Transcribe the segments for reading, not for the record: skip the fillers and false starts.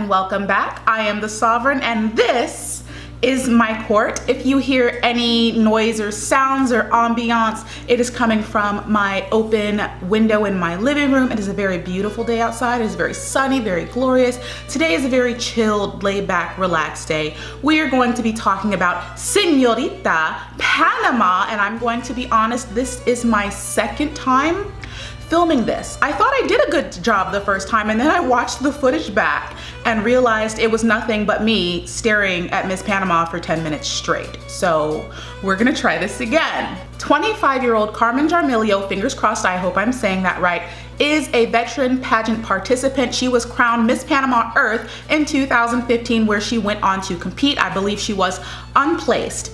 and welcome back. I am the Sovereign and this is my court. If you hear any noise or sounds or ambiance, it is coming from my open window in my living room. It is a very beautiful day outside. It is very sunny, very glorious. Today is a very chilled, laid back, relaxed day. We are going to be talking about Senorita, Panama, and I'm going to be honest, this is my second time filming this. I thought I did a good job the first time, and then I watched the footage back and realized it was nothing but me staring at Miss Panama for 10 minutes straight. So we're gonna try this again. 25-year-old Carmen Jaramillo, fingers crossed, I hope I'm saying that right, is a veteran pageant participant. She was crowned Miss Panama Earth in 2015, where she went on to compete. I believe she was unplaced.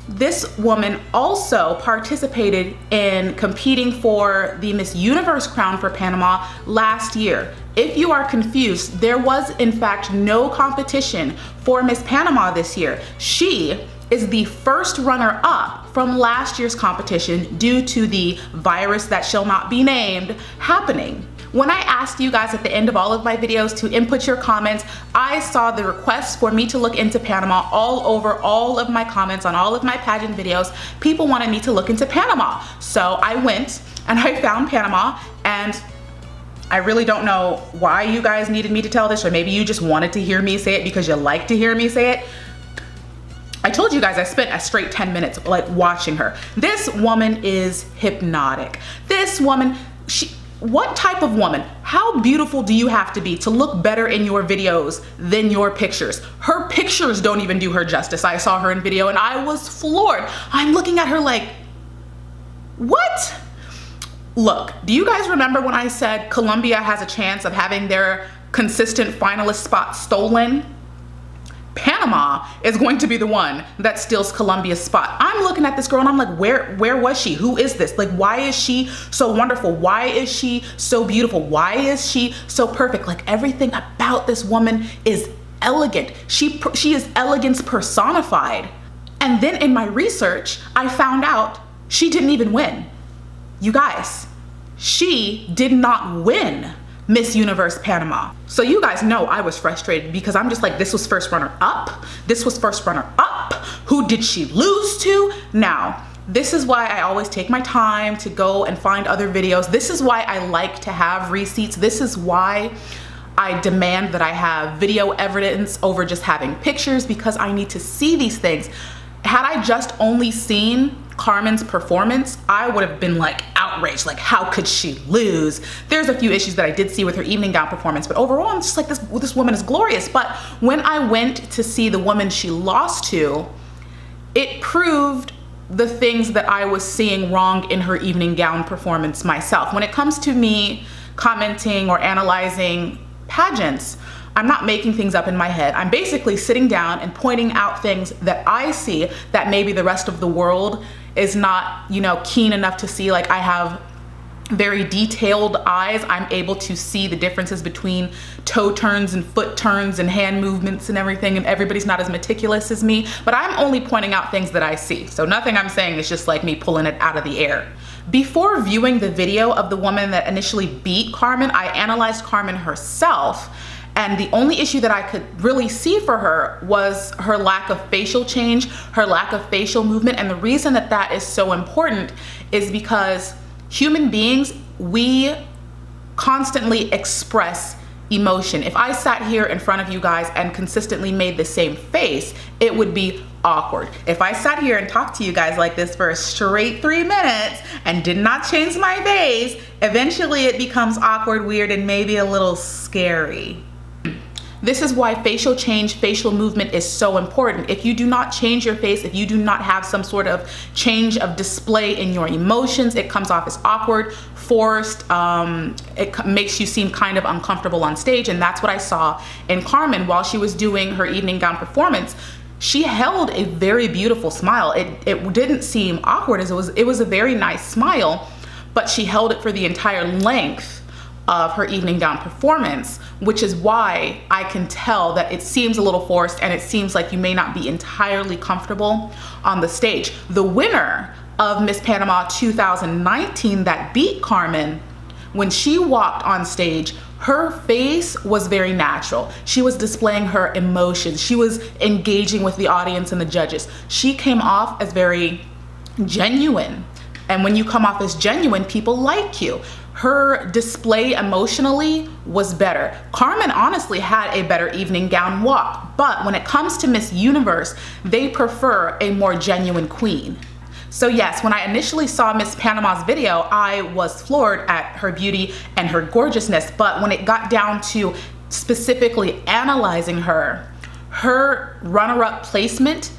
This woman also participated in competing for the Miss Universe crown for Panama last year. If you are confused, there was in fact no competition for Miss Panama this year. She is the first runner-up from last year's competition due to the virus that shall not be named happening. When I asked you guys at the end of all of my videos to input your comments, I saw the requests for me to look into Panama all over all of my comments on all of my pageant videos. People wanted me to look into Panama. So I went and I found Panama, and I really don't know why you guys needed me to tell this, or maybe you just wanted to hear me say it because you like to hear me say it. I told you guys I spent a straight 10 minutes like watching her. This woman is hypnotic. This woman, what type of woman? How beautiful do you have to be to look better in your videos than your pictures? Her pictures don't even do her justice. I saw her in video and I was floored. I'm looking at her like, what? Look, do you guys remember when I said Colombia has a chance of having their consistent finalist spot stolen? Panama is going to be the one that steals Colombia's spot. I'm looking at this girl and I'm like, where was she? Who is this? Like, why is she so wonderful? Why is she so beautiful? Why is she so perfect? Like, everything about this woman is elegant. She is elegance personified. And then in my research, I found out she didn't even win. You guys, she did not win Miss Universe Panama. So you guys know I was frustrated because I'm just like, this was first runner up. This was first runner up. Who did she lose to? Now, this is why I always take my time to go and find other videos. This is why I like to have receipts. This is why I demand that I have video evidence over just having pictures, because I need to see these things. Had I just only seen Carmen's performance, I would have been like outraged, like how could she lose? There's a few issues that I did see with her evening gown performance, but overall I'm just like, this woman is glorious. But when I went to see the woman she lost to, it proved the things that I was seeing wrong in her evening gown performance myself. When it comes to me commenting or analyzing pageants, I'm not making things up in my head. I'm basically sitting down and pointing out things that I see that maybe the rest of the world is not, you know, keen enough to see. Like, I have very detailed eyes. I'm able to see the differences between toe turns and foot turns and hand movements and everything, and everybody's not as meticulous as me, but I'm only pointing out things that I see. So nothing I'm saying is just like me pulling it out of the air. Before viewing the video of the woman that initially beat Carmen, I analyzed Carmen herself. And the only issue that I could really see for her was her lack of facial change, her lack of facial movement. And the reason that that is so important is because human beings, we constantly express emotion. If I sat here in front of you guys and consistently made the same face, it would be awkward. If I sat here and talked to you guys like this for a straight 3 minutes and did not change my face, eventually it becomes awkward, weird, and maybe a little scary. This is why facial change, facial movement is so important. If you do not change your face, if you do not have some sort of change of display in your emotions, it comes off as awkward, forced, it makes you seem kind of uncomfortable on stage. And that's what I saw in Carmen while she was doing her evening gown performance. She held a very beautiful smile. It didn't seem awkward, as it was a very nice smile, but she held it for the entire length of her evening gown performance, which is why I can tell that it seems a little forced and it seems like you may not be entirely comfortable on the stage. The winner of Miss Panama 2019 that beat Carmen, when she walked on stage, her face was very natural. She was displaying her emotions. She was engaging with the audience and the judges. She came off as very genuine. And when you come off as genuine, people like you. Her display emotionally was better. Carmen honestly had a better evening gown walk, but when it comes to Miss Universe, they prefer a more genuine queen. So yes, when I initially saw Miss Panama's video, I was floored at her beauty and her gorgeousness, but when it got down to specifically analyzing her, her runner-up placement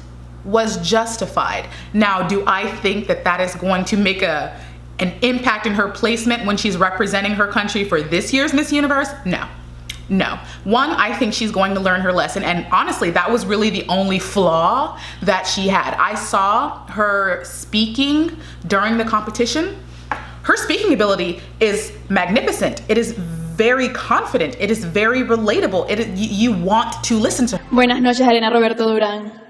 was justified. Now, do I think that that is going to make an impact in her placement when she's representing her country for this year's Miss Universe? No. No. One, I think she's going to learn her lesson, and honestly, that was really the only flaw that she had. I saw her speaking during the competition. Her speaking ability is magnificent. It is very confident. It is very relatable. You want to listen to her. Buenas noches, Elena Roberto Durán.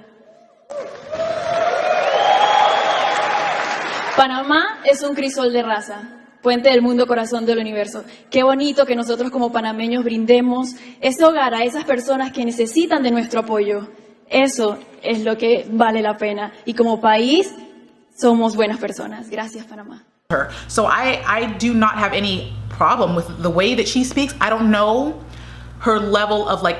Panamá es un crisol de raza, puente del mundo, corazón del universo. Qué bonito que nosotros como panameños brindemos ese hogar a esas personas que necesitan de nuestro apoyo. Eso es lo que vale la pena. Y como país, somos buenas personas. Gracias, Panamá. So I do not have any problem with the way that she speaks. I don't know her level of like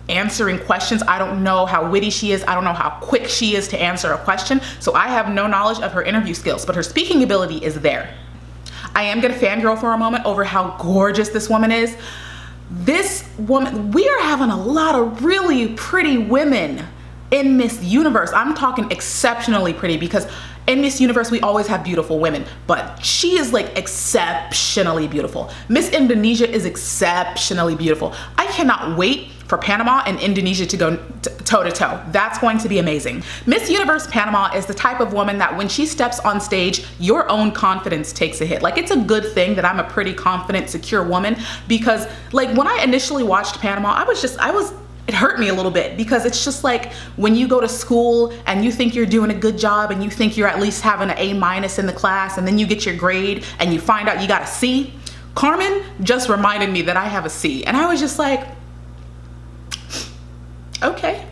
answering questions. I don't know how witty she is. I don't know how quick she is to answer a question. So I have no knowledge of her interview skills, but her speaking ability is there. I am gonna fangirl for a moment over how gorgeous this woman is. This woman, we are having a lot of really pretty women in Miss Universe. I'm talking exceptionally pretty, because in Miss Universe, we always have beautiful women, but she is like exceptionally beautiful. Miss Indonesia is exceptionally beautiful. I cannot wait for Panama and Indonesia to go toe to toe. That's going to be amazing. Miss Universe Panama is the type of woman that when she steps on stage, your own confidence takes a hit. Like, it's a good thing that I'm a pretty confident, secure woman, because like when I initially watched Panama, it hurt me a little bit, because it's just like when you go to school and you think you're doing a good job and you think you're at least having an A- in the class, and then you get your grade and you find out you got a C. Carmen just reminded me that I have a C, and I was just like, okay.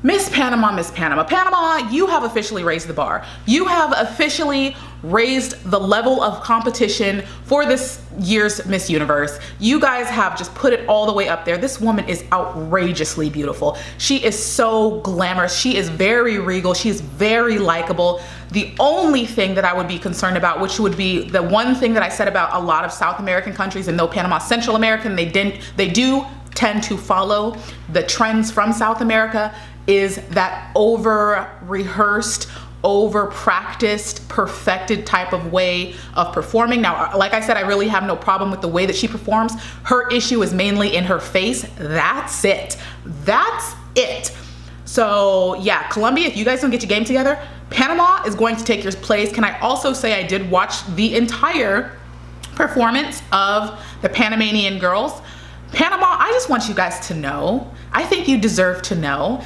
Miss Panama, Miss Panama. Panama, you have officially raised the bar. You have officially raised the level of competition for this year's Miss Universe. You guys have just put it all the way up there. This woman is outrageously beautiful. She is so glamorous. She is very regal. She is very likable. The only thing that I would be concerned about, which would be the one thing that I said about a lot of South American countries, and no, Panama, Central American, they do tend to follow the trends from South America, is that over-rehearsed, over-practiced, perfected type of way of performing. Now, like I said, I really have no problem with the way that she performs. Her issue is mainly in her face. That's it. That's it. So yeah, Colombia, if you guys don't get your game together, Panama is going to take your place. Can I also say I did watch the entire performance of the Panamanian girls. Panama, I just want you guys to know, I think you deserve to know,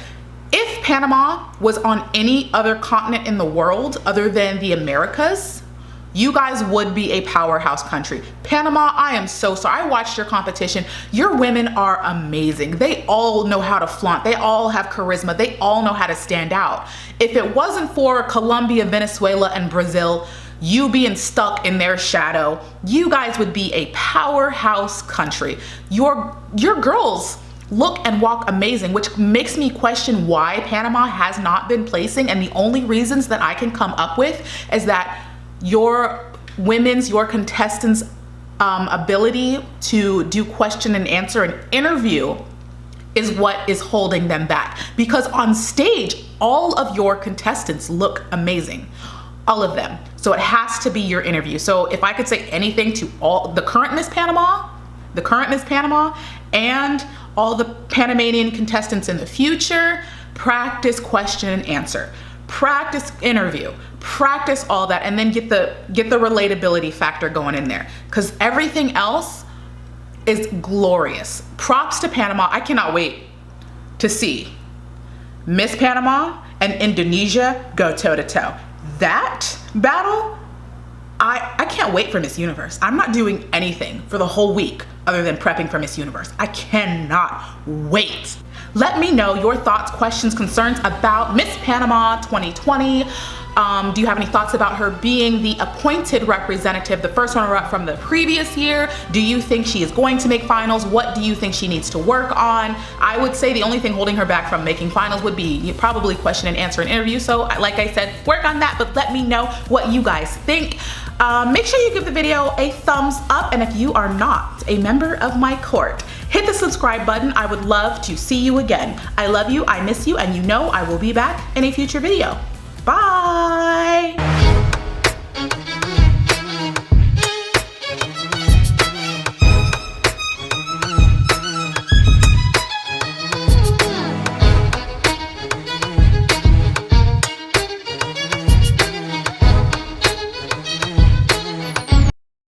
if Panama was on any other continent in the world other than the Americas, you guys would be a powerhouse country. Panama, I am so sorry. I watched your competition. Your women are amazing. They all know how to flaunt. They all have charisma. They all know how to stand out. If it wasn't for Colombia, Venezuela, and Brazil, you being stuck in their shadow, you guys would be a powerhouse country. Your girls look and walk amazing, which makes me question why Panama has not been placing. And the only reasons that I can come up with is that your contestants' ability to do question and answer and interview is what is holding them back. Because on stage, all of your contestants look amazing. All of them. So it has to be your interview. So if I could say anything to all the current Miss Panama, and all the Panamanian contestants in the future, practice question and answer, practice interview, practice all that, and then get the relatability factor going in there, because everything else is glorious. Props to Panama. I cannot wait to see Miss Panama and Indonesia go toe to toe. That battle, I can't wait for Miss Universe. I'm not doing anything for the whole week other than prepping for Miss Universe. I cannot wait. Let me know your thoughts, questions, concerns about Miss Panama 2020. Do you have any thoughts about her being the appointed representative, the first runner-up from the previous year? Do you think she is going to make finals? What do you think she needs to work on? I would say the only thing holding her back from making finals would be probably question and answer an interview. So like I said, work on that, but let me know what you guys think. Make sure you give the video a thumbs up, and if you are not a member of my court, hit the subscribe button. I would love to see you again. I love you, I miss you, and you know I will be back in a future video.